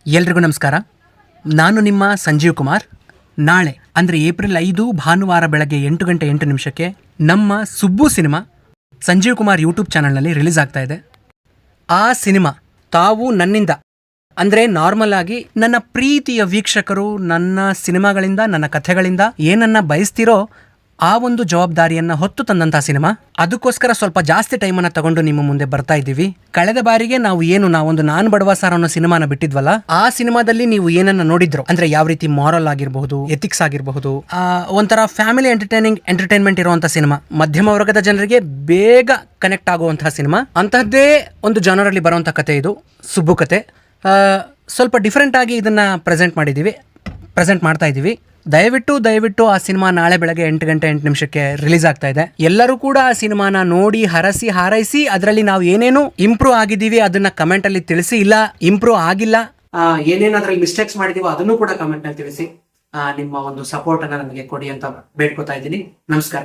ಎಲ್ರಿಗೂ ನಮಸ್ಕಾರ. ನಾನು ನಿಮ್ಮ ಸಂಜೀವ್ ಕುಮಾರ್. ನಾಳೆ ಅಂದರೆ ಏಪ್ರಿಲ್ 5 ಭಾನುವಾರ ಬೆಳಗ್ಗೆ 8 ಗಂಟೆ 8 ನಿಮಿಷಕ್ಕೆ ನಮ್ಮ ಸುಬ್ಬು ಸಿನಿಮಾ ಸಂಜೀವ್ ಕುಮಾರ್ ಯೂಟ್ಯೂಬ್ ಚಾನಲ್ನಲ್ಲಿ ರಿಲೀಸ್ ಆಗ್ತಾ ಇದೆ. ಆ ಸಿನಿಮಾ ತಾವು ನನ್ನಿಂದ ಅಂದರೆ ನಾರ್ಮಲ್ ಆಗಿ ನನ್ನ ಪ್ರೀತಿಯ ವೀಕ್ಷಕರು ನನ್ನ ಸಿನಿಮಾಗಳಿಂದ ನನ್ನ ಕಥೆಗಳಿಂದ ಏನನ್ನ ಬಯಸ್ತಿರೋ ಆ ಒಂದು ಜವಾಬ್ದಾರಿಯನ್ನು ಹೊತ್ತು ತಂದಂಥ ಸಿನಿಮಾ. ಅದಕ್ಕೋಸ್ಕರ ಸ್ವಲ್ಪ ಜಾಸ್ತಿ ಟೈಮನ್ನು ತಗೊಂಡು ನಿಮ್ಮ ಮುಂದೆ ಬರ್ತಾ ಇದ್ದೀವಿ. ಕಳೆದ ಬಾರಿಗೆ ನಾವೊಂದು ನಾನ್ ಬಡವ ಸಾರ್ ಅನ್ನೋ ಸಿನಿಮಾನ ಬಿಟ್ಟಿದ್ವಲ್ಲ, ಆ ಸಿನಿಮಾದಲ್ಲಿ ನೀವು ಏನನ್ನ ನೋಡಿದ್ರು ಅಂದ್ರೆ ಯಾವ ರೀತಿ ಮಾರಲ್ ಆಗಿರಬಹುದು, ಎಥಿಕ್ಸ್ ಆಗಿರಬಹುದು, ಒಂಥರ ಫ್ಯಾಮಿಲಿ ಎಂಟರ್ಟೈನ್ಮೆಂಟ್ ಇರುವಂತಹ ಸಿನಿಮಾ, ಮಧ್ಯಮ ವರ್ಗದ ಜನರಿಗೆ ಬೇಗ ಕನೆಕ್ಟ್ ಆಗುವಂತಹ ಸಿನಿಮಾ. ಅಂತಹದ್ದೇ ಒಂದು ಜಾನರಲ್ಲಿ ಬರುವಂಥ ಕತೆ ಇದು, ಸುಬ್ಬು ಕತೆ. ಸ್ವಲ್ಪ ಡಿಫ್ರೆಂಟ್ ಆಗಿ ಇದನ್ನ ಪ್ರೆಸೆಂಟ್ ಮಾಡ್ತಾ ಇದ್ದೀವಿ. ದಯವಿಟ್ಟು ಆ ಸಿನಿಮಾ ನಾಳೆ ಬೆಳಗ್ಗೆ 8 ಗಂಟೆ 8 ನಿಮಿಷಕ್ಕೆ ರಿಲೀಸ್ ಆಗ್ತಾ ಇದೆ. ಎಲ್ಲರೂ ಕೂಡ ಆ ಸಿನಿಮಾನ ನೋಡಿ ಹರಸಿ ಹಾರೈಸಿ ಅದರಲ್ಲಿ ನಾವು ಏನೇನು ಇಂಪ್ರೂವ್ ಆಗಿದ್ದೀವಿ ಅದನ್ನ ಕಮೆಂಟ್ ಅಲ್ಲಿ ತಿಳಿಸಿ. ಇಲ್ಲ ಇಂಪ್ರೂವ್ ಆಗಿಲ್ಲ, ಏನೇನು ಅದರಲ್ಲಿ ಮಿಸ್ಟೇಕ್ಸ್ ಮಾಡಿದೀವೋ ಅದನ್ನು ಕೂಡ ಕಮೆಂಟ್ ಅಲ್ಲಿ ತಿಳಿಸಿ. ನಿಮ್ಮ ಒಂದು ಸಪೋರ್ಟ್ ಅನ್ನ ನನಗೆ ಕೊಡಿ ಅಂತ ಬೇಡ್ಕೊತಾ ಇದ್ದೀನಿ. ನಮಸ್ಕಾರ.